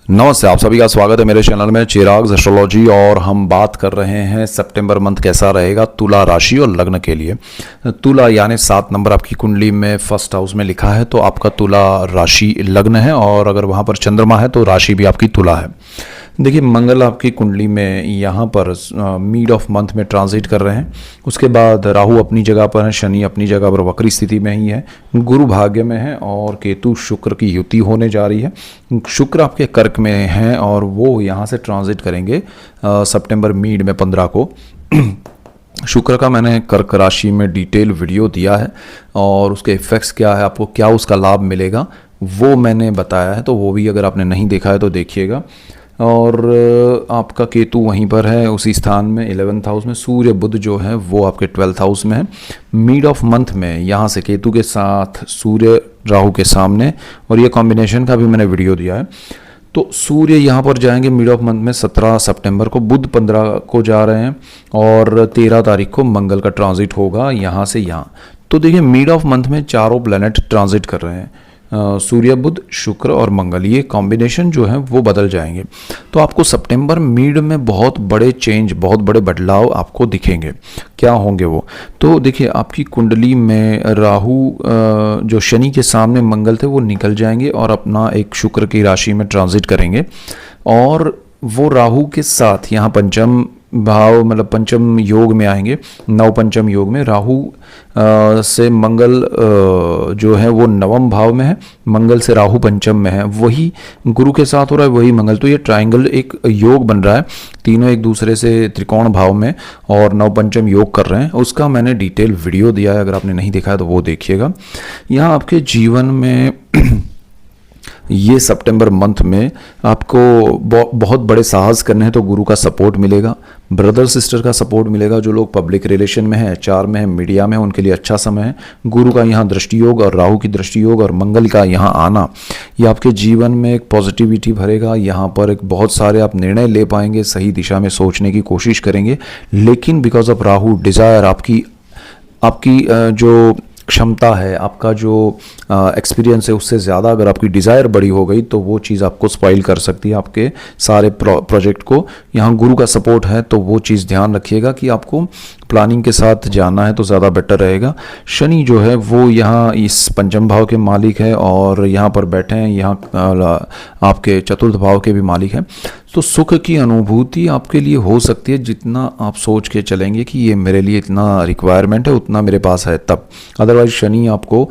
नमस्ते, आप सभी का स्वागत है मेरे चैनल में चिराग एस्ट्रोलॉजी। और हम बात कर रहे हैं सितंबर मंथ कैसा रहेगा तुला राशि और लग्न के लिए। तुला यानी 7 नंबर आपकी कुंडली में फर्स्ट हाउस में लिखा है, तो आपका तुला राशि लग्न है। और अगर वहाँ पर चंद्रमा है तो राशि भी आपकी तुला है। देखिए, मंगल आपकी कुंडली में यहाँ पर मिड ऑफ मंथ में ट्रांजिट कर रहे हैं। उसके बाद राहु अपनी जगह पर है, शनि अपनी जगह पर वक्री स्थिति में ही है, गुरु भाग्य में है और केतु शुक्र की युति होने जा रही है। शुक्र आपके कर्क में है और वो यहाँ से ट्रांजिट करेंगे सितंबर मिड में 15 को। शुक्र का मैंने कर्क राशि में डिटेल वीडियो दिया है और उसके इफ़ेक्ट्स क्या है, आपको क्या उसका लाभ मिलेगा, वो मैंने बताया है। तो वो भी अगर आपने नहीं देखा है तो देखिएगा। और आपका केतु वहीं पर है उसी स्थान में 11th हाउस में। सूर्य बुध जो है वो आपके 12th हाउस में है। मिड ऑफ मंथ में यहाँ से केतु के साथ सूर्य राहु के सामने, और ये कॉम्बिनेशन का भी मैंने वीडियो दिया है। तो सूर्य यहाँ पर जाएंगे मिड ऑफ मंथ में 17 सितंबर को, बुध 15 को जा रहे हैं और 13 तारीख को मंगल का ट्रांजिट होगा यहाँ से यहाँ। तो देखिए, मिड ऑफ मंथ में चारों प्लैनेट ट्रांजिट कर रहे हैं, सूर्य बुध शुक्र और मंगल, ये कॉम्बिनेशन जो है वो बदल जाएंगे। तो आपको सितंबर मिड में बहुत बड़े चेंज, बहुत बड़े बदलाव आपको दिखेंगे। क्या होंगे वो? तो देखिए, आपकी कुंडली में राहु जो शनि के सामने मंगल थे वो निकल जाएंगे और अपना एक शुक्र की राशि में ट्रांजिट करेंगे। और वो राहु के साथ यहाँ पंचम भाव मतलब पंचम योग में आएंगे। नव पंचम योग में राहु से मंगल जो है वो नवम भाव में है, मंगल से राहु पंचम में है, वही गुरु के साथ हो रहा है, वही मंगल। तो ये ट्रायंगल एक योग बन रहा है, तीनों एक दूसरे से त्रिकोण भाव में और नव पंचम योग कर रहे हैं। उसका मैंने डिटेल वीडियो दिया है, अगर आपने नहीं देखा है तो वो देखिएगा। यहाँ आपके जीवन में ये सितंबर मंथ में आपको बहुत बड़े साहस करने हैं तो गुरु का सपोर्ट मिलेगा, ब्रदर सिस्टर का सपोर्ट मिलेगा। जो लोग पब्लिक रिलेशन में है, एचआर में है, मीडिया में है, उनके लिए अच्छा समय है। गुरु का यहाँ दृष्टि योग और राहु की दृष्टि योग और मंगल का यहाँ आना, ये आपके जीवन में एक पॉजिटिविटी भरेगा। यहाँ पर एक बहुत सारे आप निर्णय ले पाएंगे, सही दिशा में सोचने की कोशिश करेंगे। लेकिन बिकॉज ऑफ राहु डिज़ायर, आपकी जो क्षमता है, आपका जो एक्सपीरियंस है, उससे ज़्यादा अगर आपकी डिज़ायर बड़ी हो गई तो वो चीज़ आपको स्पॉइल कर सकती है आपके सारे प्रोजेक्ट को। यहाँ गुरु का सपोर्ट है तो वो चीज़ ध्यान रखिएगा कि आपको प्लानिंग के साथ जाना है तो ज़्यादा बेटर रहेगा। शनि जो है वो यहाँ इस पंचम भाव के मालिक है और यहाँ पर बैठे हैं, यहाँ आपके चतुर्थ भाव के भी मालिक हैं। तो सुख की अनुभूति आपके लिए हो सकती है जितना आप सोच के चलेंगे कि ये मेरे लिए इतना रिक्वायरमेंट है, उतना मेरे पास है तब। अदरवाइज शनि आपको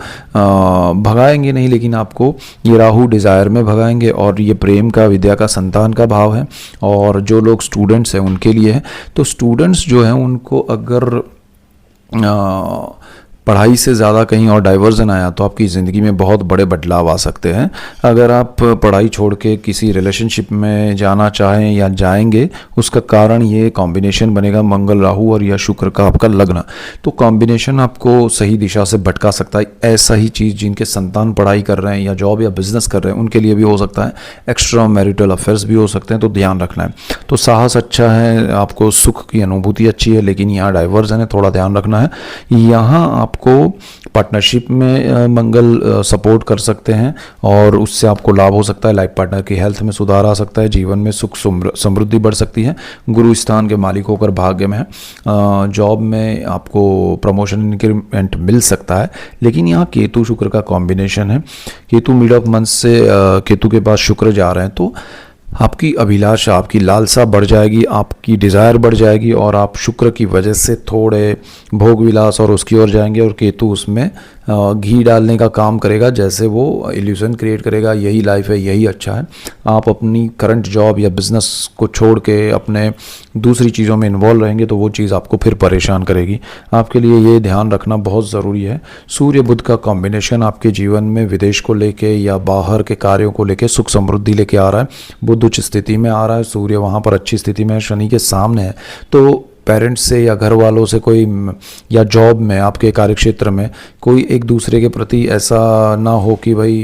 भगाएंगे नहीं, लेकिन आपको ये राहु डिज़ायर में भगाएंगे। और ये प्रेम का, विद्या का, संतान का भाव है। और जो लोग स्टूडेंट्स हैं उनके लिए है। तो स्टूडेंट्स जो हैं उनको अगर पढ़ाई से ज़्यादा कहीं और डाइवर्जन आया तो आपकी ज़िंदगी में बहुत बड़े बदलाव आ सकते हैं। अगर आप पढ़ाई छोड़ के किसी रिलेशनशिप में जाना चाहें या जाएंगे, उसका कारण ये कॉम्बिनेशन बनेगा मंगल राहु और या शुक्र का आपका लग्न। तो कॉम्बिनेशन आपको सही दिशा से भटका सकता है। ऐसा ही चीज़ जिनके संतान पढ़ाई कर रहे हैं या जॉब या बिजनेस कर रहे हैं उनके लिए भी हो सकता है। एक्स्ट्रा मैरिटल अफेयर्स भी हो सकते हैं, तो ध्यान रखना है। तो साहस अच्छा है, आपको सुख की अनुभूति अच्छी है, लेकिन यहाँ डाइवर्जन है, थोड़ा ध्यान रखना है। यहाँ आपको पार्टनरशिप में मंगल सपोर्ट कर सकते हैं और उससे आपको लाभ हो सकता है। लाइफ पार्टनर की हेल्थ में सुधार आ सकता है, जीवन में सुख समृद्धि बढ़ सकती है। गुरु स्थान के मालिक होकर भाग्य में है। जॉब में आपको प्रमोशन इंक्रीमेंट मिल सकता है। लेकिन यहाँ केतु शुक्र का कॉम्बिनेशन है। केतु मिड ऑफ मंथ से केतु के पास शुक्र जा रहे हैं, तो आपकी अभिलाषा, आपकी लालसा बढ़ जाएगी, आपकी डिज़ायर बढ़ जाएगी और आप शुक्र की वजह से थोड़े भोग विलास और उसकी ओर जाएंगे। और केतु उसमें घी डालने का काम करेगा, जैसे वो इल्यूजन क्रिएट करेगा यही लाइफ है, यही अच्छा है। आप अपनी करंट जॉब या बिजनेस को छोड़ के अपने दूसरी चीज़ों में इन्वॉल्व रहेंगे तो वो चीज़ आपको फिर परेशान करेगी। आपके लिए ये ध्यान रखना बहुत ज़रूरी है। सूर्य बुध का कॉम्बिनेशन आपके जीवन में विदेश को लेके या बाहर के कार्यों को लेके सुख समृद्धि लेके आ रहा है। बुध उच्च स्थिति में आ रहा है, सूर्य वहाँ पर अच्छी स्थिति में है, शनि के सामने है। तो पेरेंट्स से या घर वालों से कोई, या जॉब में आपके कार्यक्षेत्र में कोई एक दूसरे के प्रति ऐसा ना हो कि भाई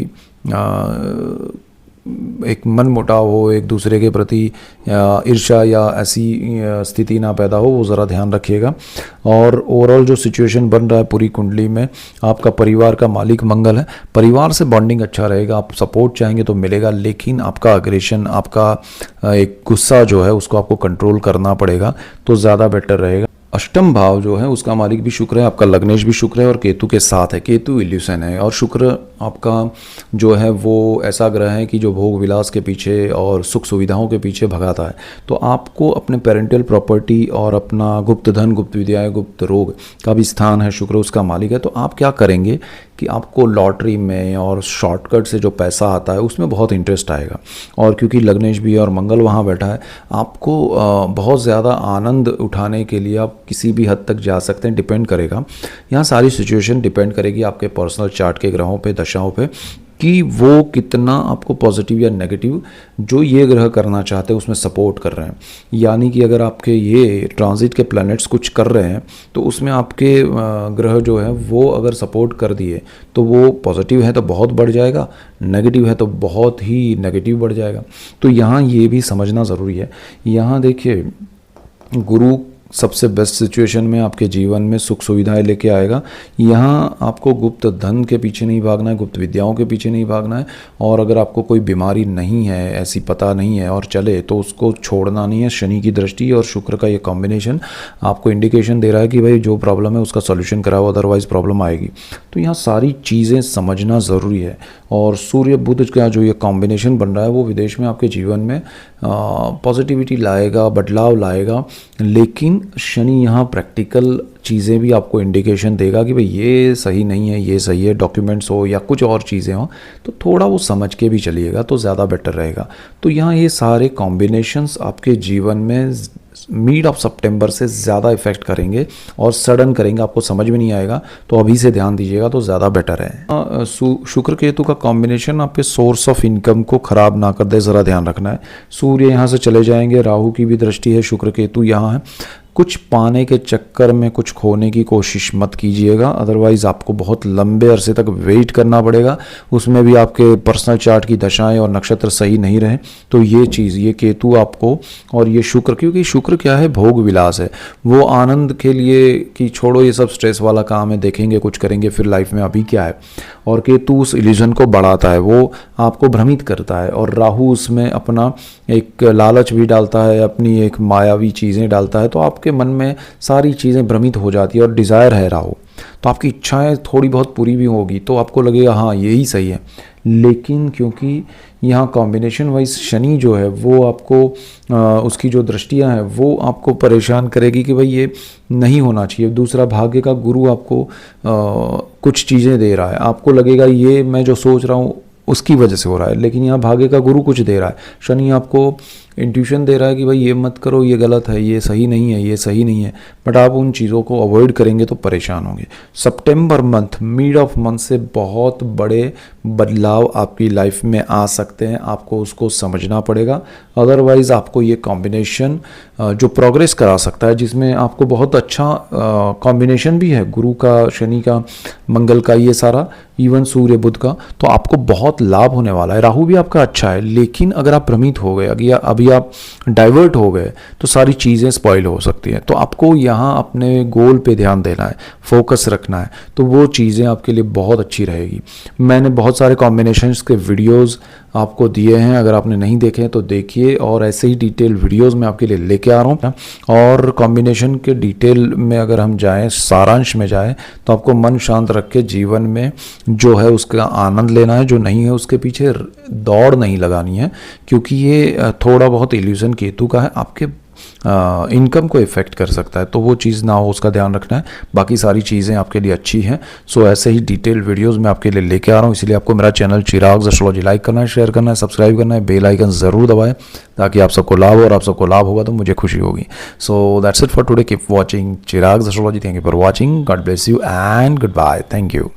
एक मन मुटाव हो, एक दूसरे के प्रति ईर्ष्या या ऐसी स्थिति ना पैदा हो, वो ज़रा ध्यान रखिएगा। और ओवरऑल जो सिचुएशन बन रहा है पूरी कुंडली में, आपका परिवार का मालिक मंगल है, परिवार से बॉन्डिंग अच्छा रहेगा, आप सपोर्ट चाहेंगे तो मिलेगा, लेकिन आपका अग्रेशन, आपका एक गुस्सा जो है उसको आपको कंट्रोल करना पड़ेगा, तो ज़्यादा बेटर रहेगा। अष्टम भाव जो है उसका मालिक भी शुक्र है, आपका लग्नेश भी शुक्र है और केतु के साथ है। केतु इल्यूशन है और शुक्र आपका जो है वो ऐसा ग्रह है कि जो भोग विलास के पीछे और सुख सुविधाओं के पीछे भगाता है। तो आपको अपने पेरेंटल प्रॉपर्टी और अपना गुप्त धन, गुप्त विद्याएं, गुप्त रोग का भी स्थान है, शुक्र उसका मालिक है। तो आप क्या करेंगे कि आपको लॉटरी में और शॉर्टकट से जो पैसा आता है उसमें बहुत इंटरेस्ट आएगा, और क्योंकि लग्नेश भी है और मंगल वहाँ बैठा है, आपको बहुत ज़्यादा आनंद उठाने के लिए आप किसी भी हद तक जा सकते हैं। डिपेंड करेगा, यहाँ सारी सिचुएशन डिपेंड करेगी आपके पर्सनल चार्ट के ग्रहों पे, दशाओं पे, कि वो कितना आपको पॉजिटिव या नेगेटिव जो ये ग्रह करना चाहते हैं उसमें सपोर्ट कर रहे हैं। यानी कि अगर आपके ये ट्रांजिट के प्लैनेट्स कुछ कर रहे हैं तो उसमें आपके ग्रह जो है वो अगर सपोर्ट कर दिए तो वो पॉजिटिव है तो बहुत बढ़ जाएगा, नेगेटिव है तो बहुत ही नेगेटिव बढ़ जाएगा। तो यहाँ ये भी समझना ज़रूरी है। यहाँ देखिए, गुरु सबसे बेस्ट सिचुएशन में आपके जीवन में सुख सुविधाएं लेके आएगा। यहाँ आपको गुप्त धन के पीछे नहीं भागना है, गुप्त विद्याओं के पीछे नहीं भागना है, और अगर आपको कोई बीमारी नहीं है, ऐसी पता नहीं है और चले, तो उसको छोड़ना नहीं है। शनि की दृष्टि और शुक्र का ये कॉम्बिनेशन आपको इंडिकेशन दे रहा है कि भाई जो प्रॉब्लम है उसका सोल्यूशन कराओ, अदरवाइज प्रॉब्लम आएगी। तो यहाँ सारी चीज़ें समझना ज़रूरी है। और सूर्य बुध का जो ये कॉम्बिनेशन बन रहा है वो विदेश में आपके जीवन में पॉजिटिविटी लाएगा, बदलाव लाएगा, लेकिन शनि यहाँ प्रैक्टिकल चीज़ें भी आपको इंडिकेशन देगा कि भाई ये सही नहीं है, ये सही है, डॉक्यूमेंट्स हो या कुछ और चीज़ें हो तो थोड़ा वो समझ के भी चलिएगा तो ज़्यादा बेटर रहेगा। तो यहाँ ये सारे कॉम्बिनेशंस आपके जीवन में मिड ऑफ सितंबर से ज़्यादा इफेक्ट करेंगे और सडन करेंगे, आपको समझ में नहीं आएगा, तो अभी से ध्यान दीजिएगा तो ज़्यादा बेटर है। शुक्र केतु का कॉम्बिनेशन आपके सोर्स ऑफ इनकम को ख़राब ना कर दे, ज़रा ध्यान रखना है। सूर्य यहाँ से चले जाएंगे, राहु की भी दृष्टि है, शुक्र केतु यहाँ है। कुछ पाने के चक्कर में कुछ खोने की कोशिश मत कीजिएगा, अदरवाइज़ आपको बहुत लंबे अरसे तक वेट करना पड़ेगा। उसमें भी आपके पर्सनल चार्ट की दशाएं और नक्षत्र सही नहीं रहे तो ये चीज़, ये केतु आपको और ये शुक्र, क्योंकि शुक्र क्या है, भोग विलास है, वो आनंद के लिए कि छोड़ो ये सब स्ट्रेस वाला काम है, देखेंगे कुछ करेंगे फिर लाइफ में, अभी क्या है। और केतु उस इल्यूजन को बढ़ाता है, वो आपको भ्रमित करता है, और राहु उसमें अपना एक लालच भी डालता है, अपनी एक मायावी चीज़ें डालता है, तो आपके मन में सारी चीज़ें भ्रमित हो जाती है। और डिज़ायर है राहु, तो आपकी इच्छाएं थोड़ी बहुत पूरी भी होगी तो आपको लगेगा हाँ यही सही है, लेकिन क्योंकि यहाँ कॉम्बिनेशन वाइज शनि जो है वो आपको उसकी जो दृष्टियाँ हैं वो आपको परेशान करेगी कि भाई ये नहीं होना चाहिए। दूसरा, भाग्य का गुरु आपको कुछ चीज़ें दे रहा है, आपको लगेगा ये मैं जो सोच रहा हूँ उसकी वजह से हो रहा है, लेकिन यहाँ भाग्य का गुरु कुछ दे रहा है, शनि आपको इंट्यूशन दे रहा है कि भाई ये मत करो, ये गलत है, ये सही नहीं है, ये सही नहीं है, बट आप उन चीज़ों को अवॉइड करेंगे तो परेशान होंगे। सितंबर मंथ, मिड ऑफ मंथ से बहुत बड़े बदलाव आपकी लाइफ में आ सकते हैं, आपको उसको समझना पड़ेगा। अदरवाइज़ आपको ये कॉम्बिनेशन जो प्रोग्रेस करा सकता है, जिसमें आपको बहुत अच्छा कॉम्बिनेशन भी है, गुरु का, शनि का, मंगल का, ये सारा, इवन सूर्य बुध का, तो आपको बहुत लाभ होने वाला है। राहु भी आपका अच्छा है, लेकिन अगर आप भ्रमित हो गए, अभी आप डाइवर्ट हो गए तो सारी चीज़ें स्पॉइल हो सकती हैं। तो आपको यहाँ अपने गोल पे ध्यान देना है, फोकस रखना है, तो वो चीज़ें आपके लिए बहुत अच्छी रहेगी। मैंने बहुत सारे कॉम्बिनेशंस के वीडियोस आपको दिए हैं, अगर आपने नहीं देखे हैं तो देखिए, और ऐसे ही डिटेल वीडियोस मैं आपके लिए लेके आ रहा हूँ। और कॉम्बिनेशन के डिटेल में अगर हम जाएं, सारांश में जाएं, तो आपको मन शांत रख के जीवन में जो है उसका आनंद लेना है, जो नहीं है उसके पीछे दौड़ नहीं लगानी है, क्योंकि ये थोड़ा बहुत इल्यूजन केतु का है, आपके इनकम को इफेक्ट कर सकता है, तो वो चीज़ ना हो उसका ध्यान रखना है। बाकी सारी चीज़ें आपके लिए अच्छी हैं। सो ऐसे ही डिटेल वीडियोस मैं आपके लिए लेके आ रहा हूँ, इसलिए आपको मेरा चैनल चिराग एस्ट्रोलॉजी लाइक करना है, शेयर करना है, सब्सक्राइब करना है, बेल आइकन ज़रूर दबाएं ताकि आप सबको लाभ हो, और आप सबको लाभ होगा तो मुझे खुशी होगी। So that's it for today, keep watching Chirag astrology. Thank you for watching, God bless you and good bye, thank you.